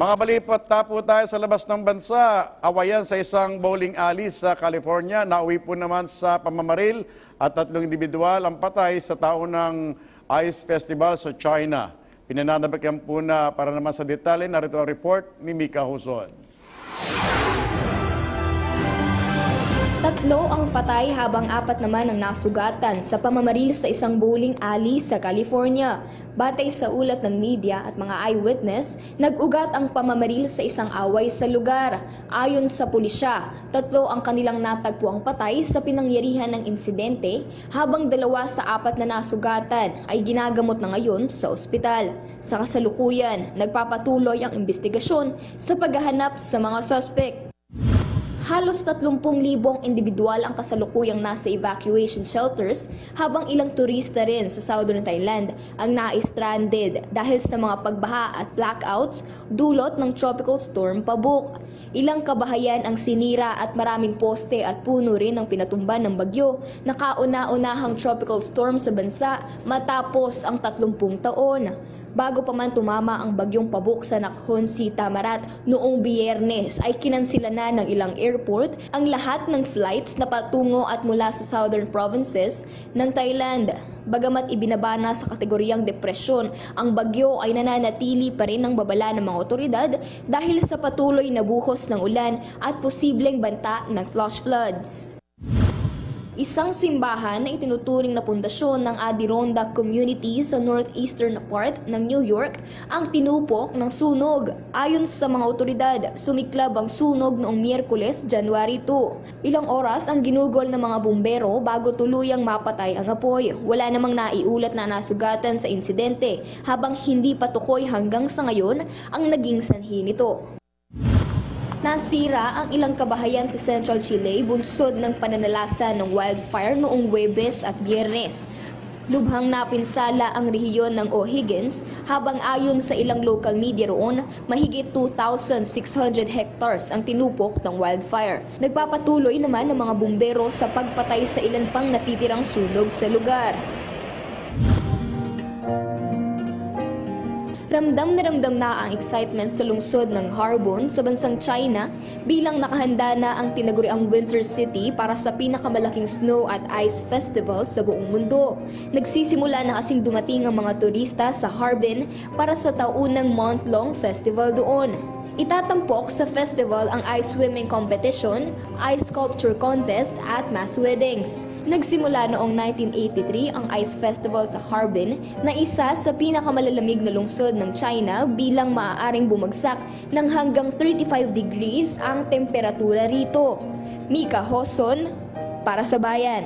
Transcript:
Mga balipot tapo tayo sa labas ng bansa. Awayan sa isang bowling alley sa California. Nauwi po naman sa pamamaril at 3 individual ang patay sa taon ng Ice Festival sa China. Pinananabagyan po na para naman sa detalye, narito ang report ni Mika Huson. 3 ang patay habang 4 naman ang nasugatan sa pamamaril sa isang bowling alley sa California. Batay sa ulat ng media at mga eyewitness, nag-ugat ang pamamaril sa isang away sa lugar. Ayon sa pulisya, 3 ang kanilang natagpuang patay sa pinangyarihan ng insidente, habang 2 sa 4 na nasugatan ay ginagamot na ngayon sa ospital. Sa kasalukuyan, nagpapatuloy ang investigasyon sa paghahanap sa mga suspect. Halos 30,000 individual ang kasalukuyang nasa evacuation shelters, habang ilang turista rin sa southern Thailand ang na-stranded dahil sa mga pagbaha at blackouts dulot ng tropical storm Pabuk. Ilang kabahayan ang sinira at maraming poste at puno rin ang pinatumba ng bagyo na kauna-unahang tropical storm sa bansa matapos ang 30 taon. Bago pa man tumama ang bagyong Pabuk sa Nakhon Si Tamarat noong Biyernes, ay kinansila na ng ilang airport ang lahat ng flights na patungo at mula sa southern provinces ng Thailand. Bagamat ibinaba na sa kategoryang depresyon, ang bagyo ay nananatili pa rin ng babala ng mga otoridad dahil sa patuloy na buhos ng ulan at posibleng banta ng flash floods. Isang simbahan na itinuturing na pundasyon ng Adirondack Community sa northeastern part ng New York ang tinupok ng sunog. Ayon sa mga otoridad, sumiklab ang sunog noong Miyerkules, January 2. Ilang oras ang ginugol ng mga bumbero bago tuluyang mapatay ang apoy. Wala namang naiulat na nasugatan sa insidente, habang hindi pa tukoy hanggang sa ngayon ang naging sanhi nito. Nasira ang ilang kabahayan sa Central Chile bunsod ng pananalasa ng wildfire noong Huwebes at Biyernes. Lubhang napinsala ang rehiyon ng O'Higgins, habang ayon sa ilang local media roon, mahigit 2,600 hectares ang tinupok ng wildfire. Nagpapatuloy naman ang mga bumbero sa pagpatay sa ilan pang natitirang sunog sa lugar. Ramdam na ang excitement sa lungsod ng Harbin sa bansang China bilang nakahanda na ang tinaguriang Winter City para sa pinakamalaking snow at ice festival sa buong mundo. Nagsisimula na kasing dumating ang mga turista sa Harbin para sa taunang month-long festival doon. Itatampok sa festival ang ice swimming competition, ice sculpture contest at mass weddings. Nagsimula noong 1983 ang Ice Festival sa Harbin, na isa sa pinakamalalamig na lungsod ng China, bilang maaaring bumagsak ng hanggang 35 degrees ang temperatura rito. Mika Huson para sa Bayan.